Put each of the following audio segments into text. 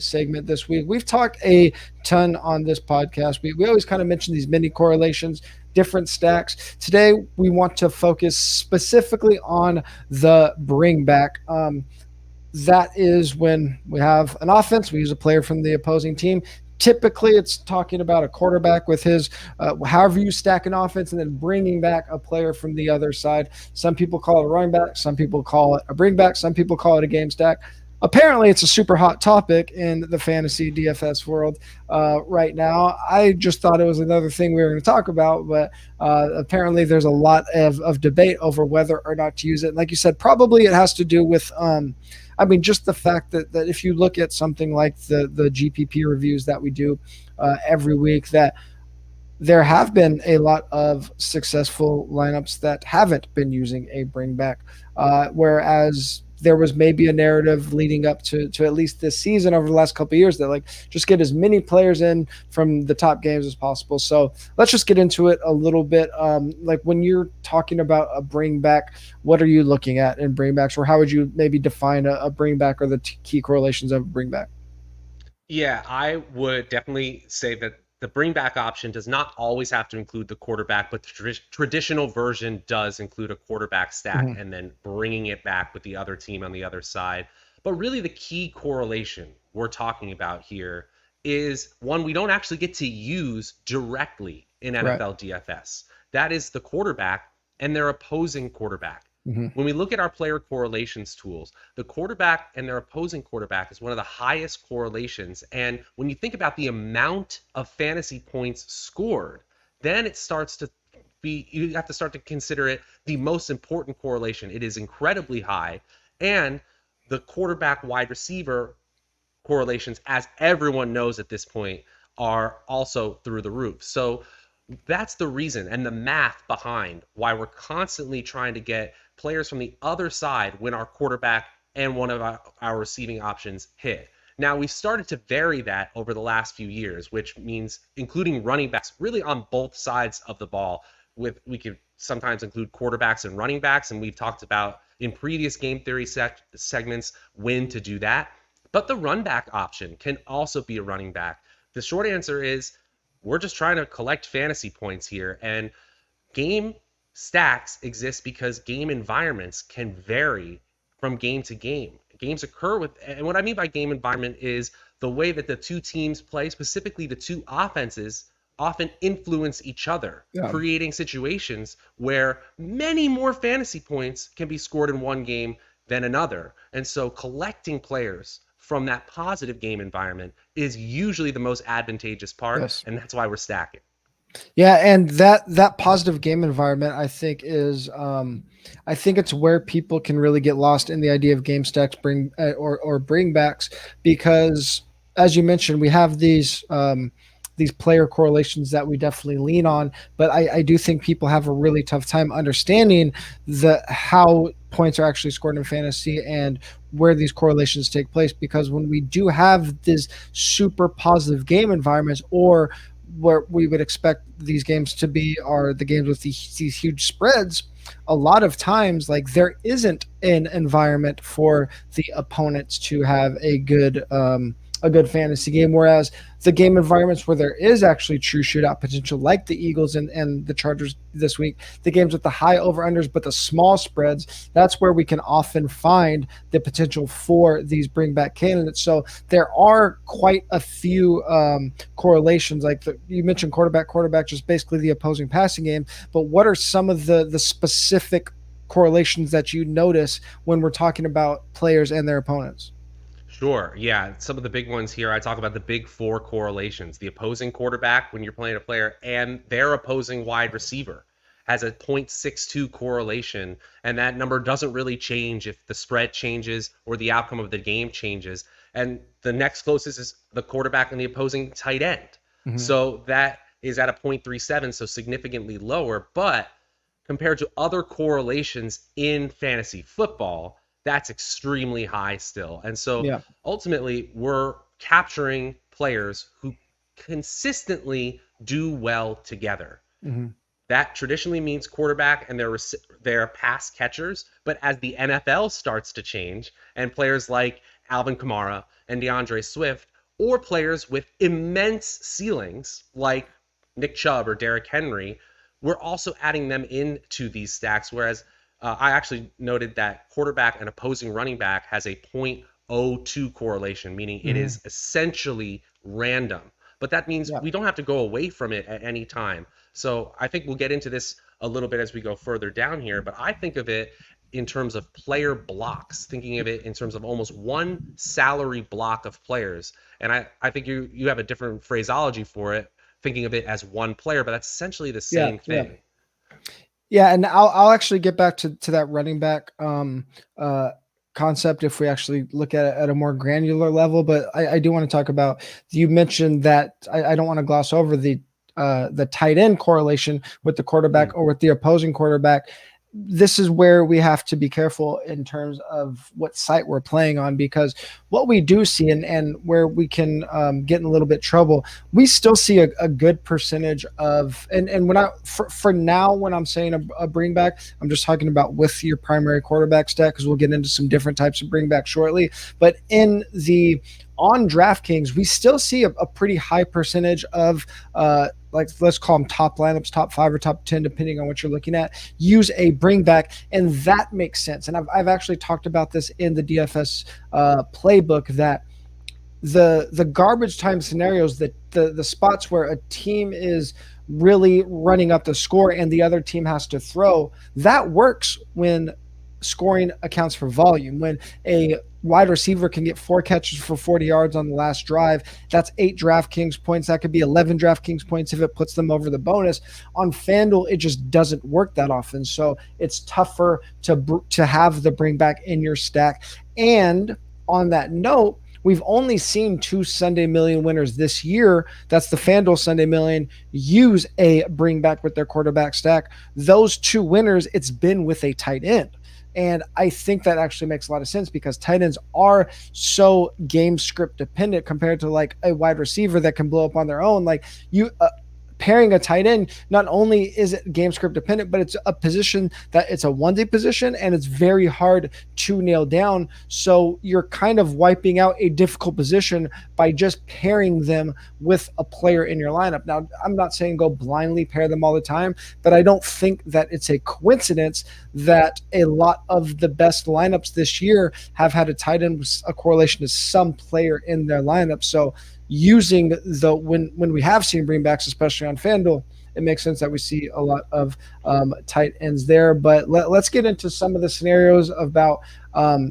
segment this week. We've talked a ton on this podcast. We always kind of mention these mini correlations, different stacks. Today, we want to focus specifically on the bring back. That is when we have an offense, we use a player from the opposing team. Typically, it's talking about a quarterback with his, however you stack an offense, and then bringing back a player from the other side. Some people call it a running back. Some people call it a bring back. Some people call it a game stack. Apparently, it's a super hot topic in the fantasy DFS world right now. I just thought it was another thing we were going to talk about, but apparently there's a lot of debate over whether or not to use it. Like you said, probably it has to do with just the fact that if you look at something like the GPP reviews that we do every week, that there have been a lot of successful lineups that haven't been using a bring back, whereas there was maybe a narrative leading up to at least this season over the last couple of years that like just get as many players in from the top games as possible. So let's just get into it a little bit. Like when you're talking about a bring back, what are you looking at in bring backs, or how would you maybe define a bring back or the key correlations of a bring back? Yeah, I would definitely say that the bring back option does not always have to include the quarterback, but the traditional version does include a quarterback stack and then bringing it back with the other team on the other side. But really, the key correlation we're talking about here is one we don't actually get to use directly in NFL DFS. That is the quarterback and their opposing quarterback. When we look at our player correlations tools, the quarterback and their opposing quarterback is one of the highest correlations. And when you think about the amount of fantasy points scored, then it starts to be, you have to start to consider it the most important correlation. It is incredibly high. And the quarterback wide receiver correlations, as everyone knows at this point, are also through the roof. So that's the reason and the math behind why we're constantly trying to get players from the other side when our quarterback and one of our receiving options hit. Now, we've started to vary that over the last few years, which means including running backs really on both sides of the ball. We could sometimes include quarterbacks and running backs, and we've talked about in previous game theory segments when to do that. But the run back option can also be a running back. The short answer is we're just trying to collect fantasy points here, and game stacks exist because game environments can vary from game to game. Games occur with, and what I mean by game environment is the way that the two teams play, specifically the two offenses, often influence each other, creating situations where many more fantasy points can be scored in one game than another. And so collecting players from that positive game environment is usually the most advantageous part, and that's why we're stacking. Yeah, and that positive game environment, I think, is I think it's where people can really get lost in the idea of game stacks, or bring backs, because as you mentioned, we have these player correlations that we definitely lean on, but I do think people have a really tough time understanding how points are actually scored in fantasy and where these correlations take place, because when we do have this super positive game environments, or where we would expect these games to be are the games with these huge spreads, a lot of times like there isn't an environment for the opponents to have a good fantasy game, whereas the game environments where there is actually true shootout potential, like the Eagles and the Chargers this week, the games with the high over-unders but the small spreads, that's where we can often find the potential for these bring-back candidates. So there are quite a few correlations, like you mentioned quarterback, just basically the opposing passing game, but what are some of the specific correlations that you notice when we're talking about players and their opponents? Sure. Yeah. Some of the big ones here, I talk about the big four correlations. The opposing quarterback, when you're playing a player, and their opposing wide receiver has a 0.62 correlation. And that number doesn't really change if the spread changes or the outcome of the game changes. And the next closest is the quarterback and the opposing tight end. So that is at a 0.37, so significantly lower. But compared to other correlations in fantasy football, that's extremely high still. And so ultimately, we're capturing players who consistently do well together. That traditionally means quarterback and their pass catchers. But as the NFL starts to change and players like Alvin Kamara and DeAndre Swift or players with immense ceilings like Nick Chubb or Derrick Henry, we're also adding them into these stacks. Whereas I actually noted that quarterback and opposing running back has a 0.02 correlation, meaning it is essentially random. But that means we don't have to go away from it at any time. So I think we'll get into this a little bit as we go further down here. But I think of it in terms of player blocks, thinking of it in terms of almost one salary block of players. And I think you have a different phraseology for it, thinking of it as one player, but that's essentially the same thing. Yeah, and I'll actually get back to that running back concept if we actually look at it at a more granular level. But I do want to talk about, you mentioned that I don't want to gloss over the tight end correlation with the quarterback or with the opposing quarterback. This is where we have to be careful in terms of what site we're playing on, because what we do see and where we can get in a little bit trouble, we still see a good percentage of, and when for now, when I'm saying a bring back, I'm just talking about with your primary quarterback stack, because we'll get into some different types of bring back shortly. But on DraftKings, we still see a pretty high percentage of like, let's call them top lineups, top 5 or top 10, depending on what you're looking at, use a bring back. And that makes sense. And I've actually talked about this in the DFS playbook, that the garbage time scenarios, that the spots where a team is really running up the score and the other team has to throw, that works when scoring accounts for volume. When a wide receiver can get 4 catches for 40 yards on the last drive, that's 8 DraftKings points. That could be 11 DraftKings points if it puts them over the bonus. On FanDuel, it just doesn't work that often. So it's tougher to have the bring back in your stack. And on that note, we've only seen 2 Sunday Million winners this year. That's the FanDuel Sunday Million, use a bring back with their quarterback stack. Those 2 winners, it's been with a tight end. And I think that actually makes a lot of sense, because tight ends are so game script dependent compared to like a wide receiver that can blow up on their own. Like pairing a tight end, not only is it game script dependent, but it's a position that it's a onesie position and it's very hard to nail down. So you're kind of wiping out a difficult position by just pairing them with a player in your lineup. Now, I'm not saying go blindly pair them all the time, but I don't think that it's a coincidence that a lot of the best lineups this year have had a tight end with a correlation to some player in their lineup. So using when we have seen bringbacks, especially on FanDuel, it makes sense that we see a lot of tight ends there. But let's get into some of the scenarios about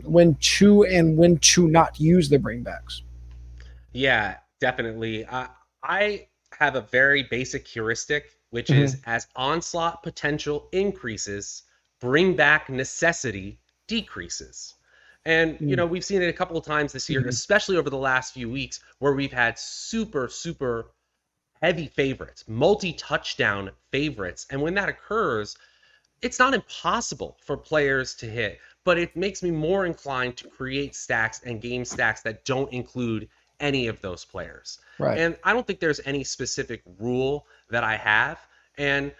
when to and when to not use the bringbacks. Yeah, definitely. I have a very basic heuristic, which is as onslaught potential increases, bring back necessity decreases. And, we've seen it a couple of times this year, especially over the last few weeks, where we've had super, super heavy favorites, multi-touchdown favorites. And when that occurs, it's not impossible for players to hit, but it makes me more inclined to create stacks and game stacks that don't include any of those players. Right. And I don't think there's any specific rule that I have. And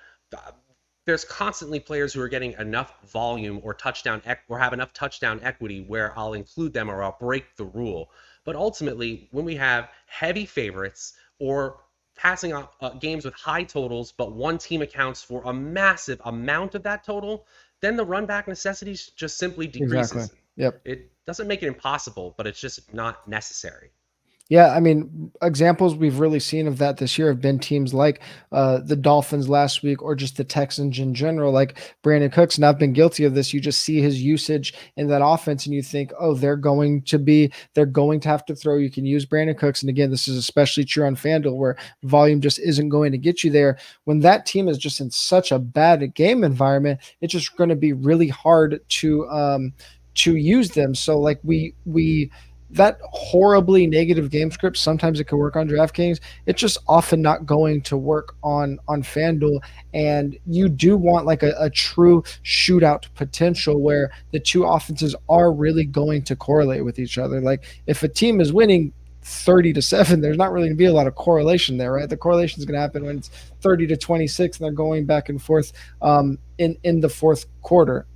there's constantly players who are getting enough volume or have enough touchdown equity where I'll include them or I'll break the rule. But ultimately, when we have heavy favorites or passing off games with high totals, but one team accounts for a massive amount of that total, then the run back necessity just simply decreases. Exactly. Yep. It doesn't make it impossible, but it's just not necessary. Yeah, I mean, examples we've really seen of that this year have been teams like the Dolphins last week, or just the Texans in general, like Brandon Cooks. And I've been guilty of this. You just see his usage in that offense and you think, oh, they're going to have to throw. You can use Brandon Cooks. And again, this is especially true on FanDuel, where volume just isn't going to get you there. When that team is just in such a bad game environment, it's just going to be really hard to use them. So like we that horribly negative game script, sometimes it can work on DraftKings. It's just often not going to work on FanDuel. And you do want like a true shootout potential where the two offenses are really going to correlate with each other. Like if a team is winning 30-7, there's not really going to be a lot of correlation there, right? The correlation is going to happen when it's 30-26 and they're going back and forth in the fourth quarter.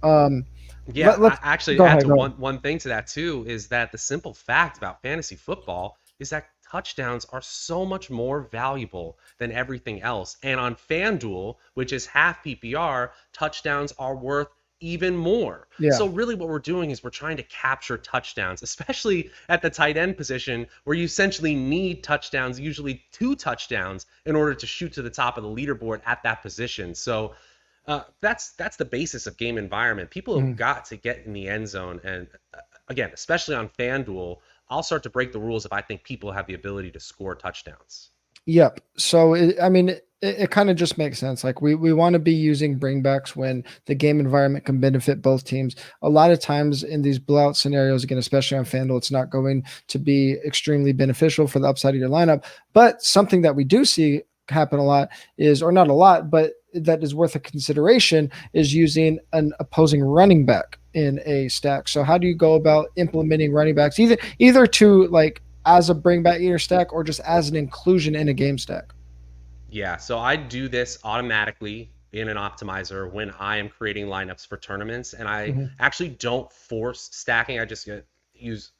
Yeah, actually, add one thing to that too, is that the simple fact about fantasy football is that touchdowns are so much more valuable than everything else. And on FanDuel, which is half PPR, touchdowns are worth even more. Yeah. So really what we're doing is we're trying to capture touchdowns, especially at the tight end position where you essentially need touchdowns, usually 2 touchdowns, in order to shoot to the top of the leaderboard at that position. So that's the basis of game environment. People have got to get in the end zone. And again, especially on FanDuel, I'll start to break the rules if I think people have the ability to score touchdowns. Yep. So, it kind of just makes sense. Like we want to be using bringbacks when the game environment can benefit both teams. A lot of times in these blowout scenarios, again, especially on FanDuel, it's not going to be extremely beneficial for the upside of your lineup. But something that we do see happen a lot is, or not a lot, but that is worth a consideration, is using an opposing running back in a stack. So how do you go about implementing running backs either to like as a bring back in your stack or just as an inclusion in a game stack? Yeah, so I do this automatically in an optimizer when I am creating lineups for tournaments, and I actually don't force stacking. I just use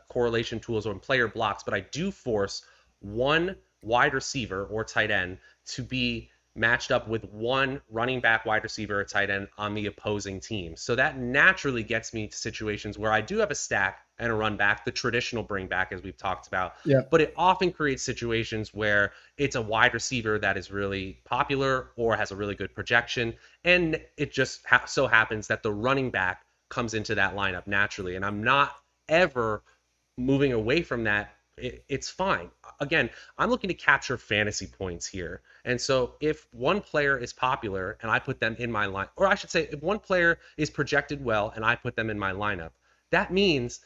correlation tools or player blocks, but I do force one wide receiver or tight end to be matched up with one running back, wide receiver, or tight end on the opposing team. So that naturally gets me to situations where I do have a stack and a run back, the traditional bring back, as we've talked about. Yeah. But it often creates situations where it's a wide receiver that is really popular or has a really good projection. And it just so happens that the running back comes into that lineup naturally. And I'm not ever moving away from that. It's fine. Again, I'm looking to capture fantasy points here. And so if one player is popular and I put them in my line, or I should say, if one player is projected well and I put them in my lineup, that means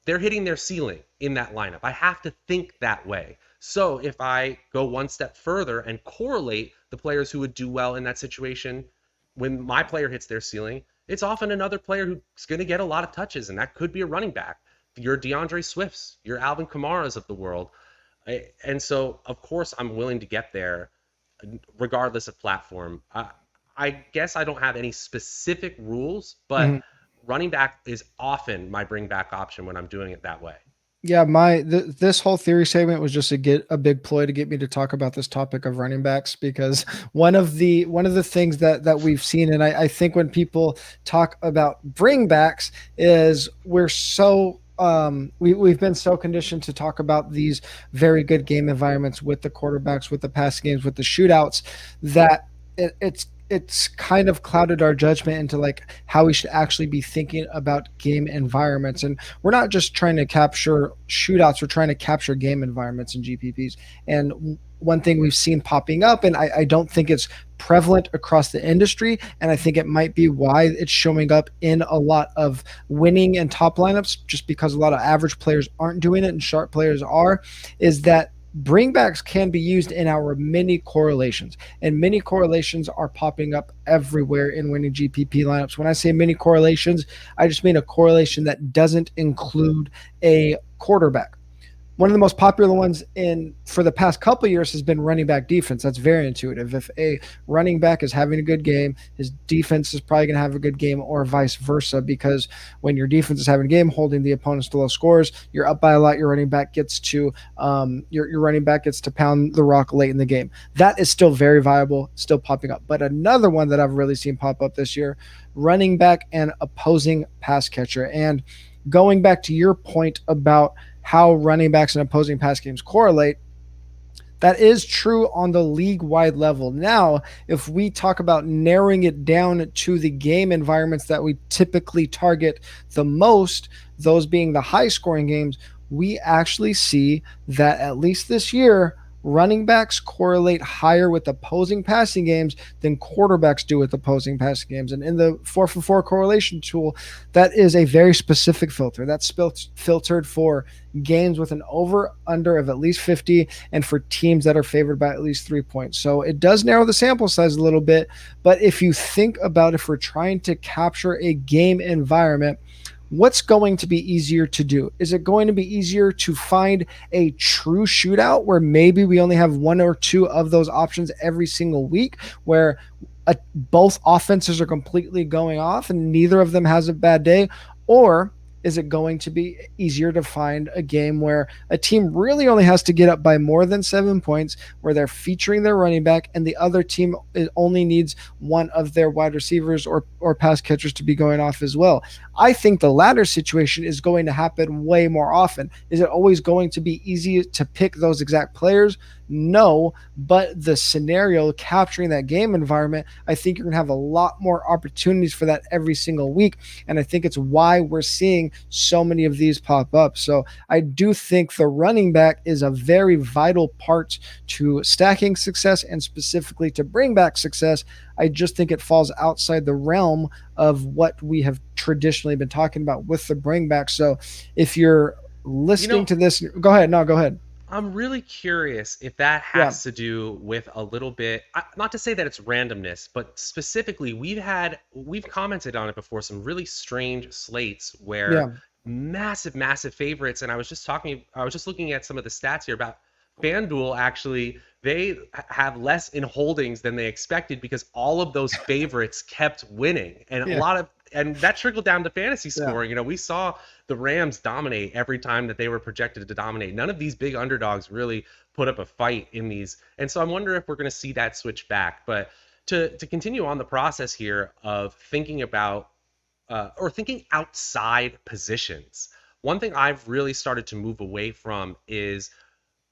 they're hitting their ceiling in that lineup. I have to think that way. So if I go one step further and correlate the players who would do well in that situation, when my player hits their ceiling, it's often another player who's going to get a lot of touches, and that could be a running back. Your DeAndre Swifts, your Alvin Kamaras of the world. And so, of course, I'm willing to get there regardless of platform. I guess I don't have any specific rules, but running back is often my bring back option when I'm doing it that way. Yeah, this whole theory segment was just to get a big ploy to get me to talk about this topic of running backs, because one of the things that we've seen, and I think when people talk about bring backs, is we're so we've been so conditioned to talk about these very good game environments with the quarterbacks, with the pass games, with the shootouts, that it's kind of clouded our judgment into like how we should actually be thinking about game environments. And we're not just trying to capture shootouts, we're trying to capture game environments in GPPs. And one thing we've seen popping up, and I don't think it's prevalent across the industry, and I think it might be why it's showing up in a lot of winning and top lineups, just because a lot of average players aren't doing it and sharp players are, is that bringbacks can be used in our mini correlations, and mini correlations are popping up everywhere in winning GPP lineups. When I say mini correlations, I just mean a correlation that doesn't include a quarterback. One of the most popular ones for the past couple of years has been running back defense. That's very intuitive. If a running back is having a good game, his defense is probably going to have a good game, or vice versa, because when your defense is having a game, holding the opponents to low scores, you're up by a lot. Your running back gets to pound the rock late in the game. That is still very viable, still popping up. But another one that I've really seen pop up this year, running back and opposing pass catcher. And going back to your point about how running backs and opposing pass games correlate, that is true on the league-wide level. Now, if we talk about narrowing it down to the game environments that we typically target the most, those being the high-scoring games, we actually see that at least this year, running backs correlate higher with opposing passing games than quarterbacks do with opposing passing games. And in the 4for4 correlation tool, that is a very specific filter. That's filtered for games with an over-under of at least 50 and for teams that are favored by at least 3 points. So it does narrow the sample size a little bit. But if you think about if we're trying to capture a game environment, what's going to be easier to do? Is it going to be easier to find a true shootout where maybe we only have one or two of those options every single week, where both offenses are completely going off and neither of them has a bad day? Or is it going to be easier to find a game where a team really only has to get up by more than 7 points, where they're featuring their running back, and the other team only needs one of their wide receivers or pass catchers to be going off as well? I think the latter situation is going to happen way more often. Is it always going to be easy to pick those exact players? No, but the scenario capturing that game environment, I think you're going to have a lot more opportunities for that every single week. And I think it's why we're seeing so many of these pop up. So I do think the running back is a very vital part to stacking success and specifically to bring back success. I just think it falls outside the realm of what we have traditionally been talking about with the bring back. So if you're listening to this, go ahead. No, go ahead. I'm really curious if that has to do with a little bit, not to say that it's randomness, but specifically we've commented on it before, some really strange slates where massive favorites. And I was just looking at some of the stats here about FanDuel. Actually, they have less in holdings than they expected because all of those favorites kept winning, and and that trickled down to fantasy scoring. You know, we saw the Rams dominate every time that they were projected to dominate. None of these big underdogs really put up a fight in these. And so I'm wondering if we're going to see that switch back. But to continue on the process here of thinking about or thinking outside positions, one thing I've really started to move away from is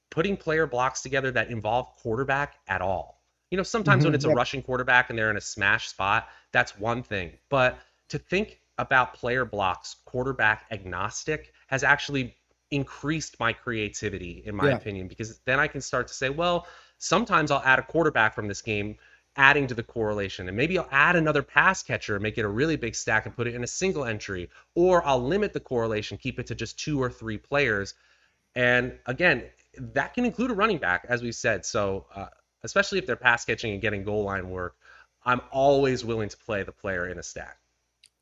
putting player blocks together that involve quarterback at all. You know, sometimes when it's a rushing quarterback and they're in a smash spot, that's one thing. But to think about player blocks, quarterback agnostic, has actually increased my creativity, in my opinion, because then I can start to say, well, sometimes I'll add a quarterback from this game, adding to the correlation, and maybe I'll add another pass catcher and make it a really big stack and put it in a single entry, or I'll limit the correlation, keep it to just 2 or 3 players. And again, that can include a running back, as we said. So especially if they're pass catching and getting goal line work, I'm always willing to play the player in a stack.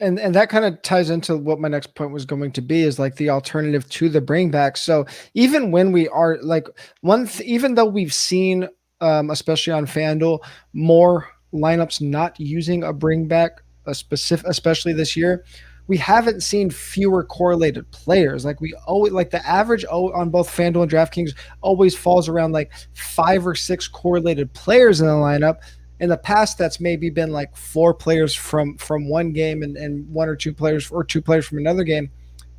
And that kind of ties into what my next point was going to be, is like the alternative to the bring back. So even when we are like even though we've seen, especially on FanDuel, more lineups not using a bring back, especially this year, we haven't seen fewer correlated players. Like we always, like the average on both FanDuel and DraftKings always falls around like 5 or 6 correlated players in the lineup. In the past, that's maybe been like 4 players from one game and 1 or 2 players, or 2 players from another game.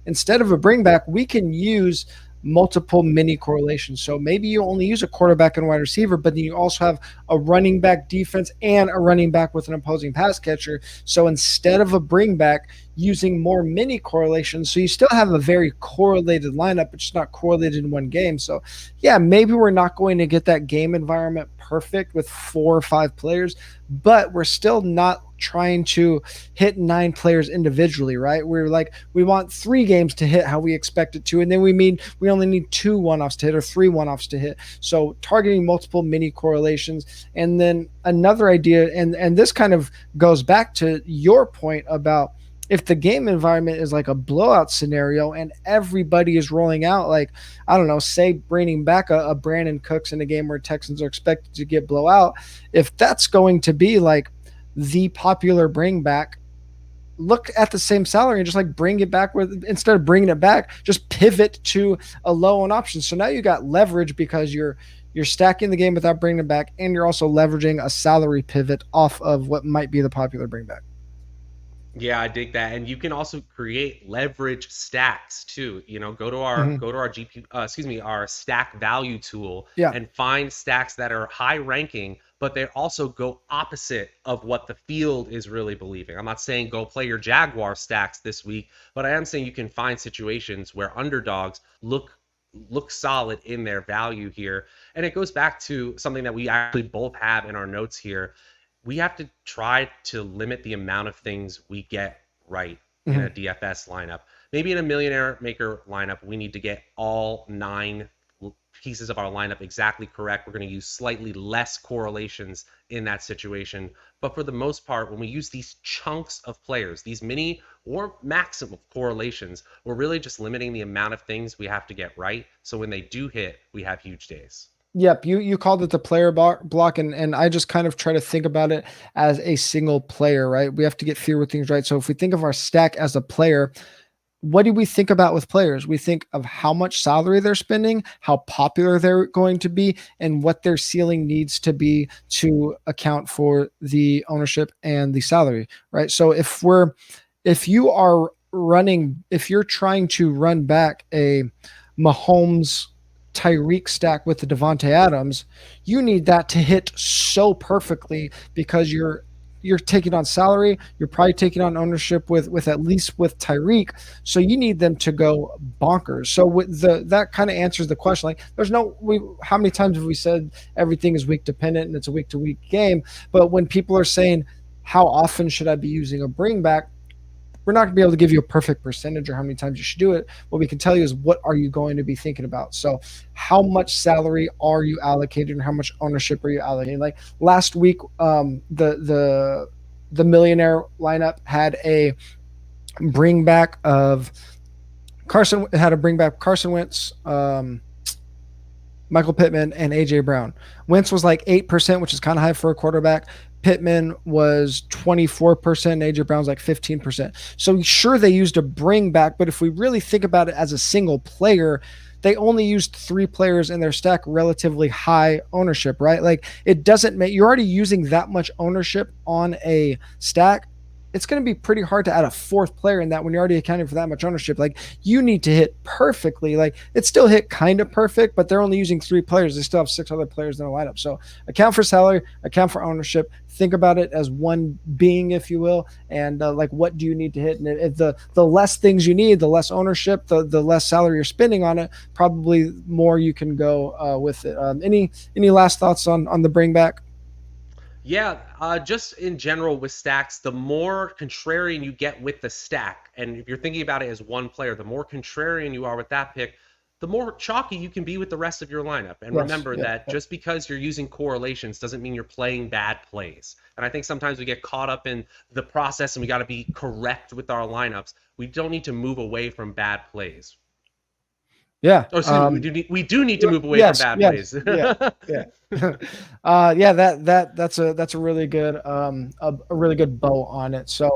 Instead of a bring back, we can use multiple mini correlations. So maybe you only use a quarterback and wide receiver, but then you also have a running back defense and a running back with an opposing pass catcher. So instead of a bring back, using more mini correlations, so you still have a very correlated lineup, but just not correlated in one game. So yeah, maybe we're not going to get that game environment perfect with 4 or 5 players, but we're still not trying to hit 9 players individually, right? We're like, we want 3 games to hit how we expect it to, and then we only need 2 one-offs to hit or 3 one-offs to hit. So targeting multiple mini correlations. And then another idea, and this kind of goes back to your point about, if the game environment is like a blowout scenario and everybody is rolling out, like, I don't know, say bringing back a Brandon Cooks in a game where Texans are expected to get blowout, if that's going to be like the popular bring back, look at the same salary and just like bring it back with, instead of bringing it back, just pivot to a low on option. So now you got leverage because you're stacking the game without bringing it back, and you're also leveraging a salary pivot off of what might be the popular bring back. Yeah, I dig that. And you can also create leverage stacks too. You know, go to our our stack value tool and find stacks that are high ranking, but they also go opposite of what the field is really believing. I'm not saying go play your Jaguar stacks this week, but I am saying you can find situations where underdogs look solid in their value here. And it goes back to something that we actually both have in our notes here. We have to try to limit the amount of things we get right in a DFS lineup. Maybe in a millionaire maker lineup, we need to get all 9 pieces of our lineup exactly correct. We're going to use slightly less correlations in that situation. But for the most part, when we use these chunks of players, these mini or maximum correlations, we're really just limiting the amount of things we have to get right. So when they do hit, we have huge days. Yep, you called it the player block, and I just kind of try to think about it as a single player, right? We have to get fewer things right. So if we think of our stack as a player, what do we think about with players? We think of how much salary they're spending, how popular they're going to be, and what their ceiling needs to be to account for the ownership and the salary, right? So if you're trying to run back a Mahomes Tyreek stack with the Devontae Adams, you need that to hit so perfectly because you're taking on salary. You're probably taking on ownership with at least with Tyreek. So you need them to go bonkers. So with that kind of answers the question. Like how many times have we said everything is week dependent and it's a week to week game? But when people are saying, how often should I be using a bring back? We're not going to be able to give you a perfect percentage or how many times you should do it. What we can tell you is what are you going to be thinking about. So how much salary are you allocating and how much ownership are you allocating? Like last week, the millionaire lineup had a bring back of Carson Wentz, Michael Pittman, and AJ Brown. Wentz was like 8%, which is kind of high for a quarterback. Pittman was 24%, AJ Brown's like 15%. So sure, they used a bring back, but if we really think about it as a single player, they only used 3 players in their stack, relatively high ownership, right? Like it doesn't make, you're already using that much ownership on a stack. It's going to be pretty hard to add a 4th player in that when you're already accounting for that much ownership. Like you need to hit perfectly. Like it still hit kind of perfect, but they're only using 3 players. They still have 6 other players in the lineup. So account for salary, account for ownership, think about it as one being, if you will. And like, what do you need to hit? And if the less things you need, the less ownership, the less salary you're spending on it, probably more you can go with it. Any last thoughts on the bring back? Yeah, just in general with stacks, the more contrarian you get with the stack, and if you're thinking about it as one player, the more contrarian you are with that pick, the more chalky you can be with the rest of your lineup. And remember that just because you're using correlations doesn't mean you're playing bad plays. And I think sometimes we get caught up in the process and we got to be correct with our lineups. We don't need to move away from bad plays. Yeah. Oh, excuse me. We do need to move away from bad plays. Yeah. That's a really good a really good bow on it. So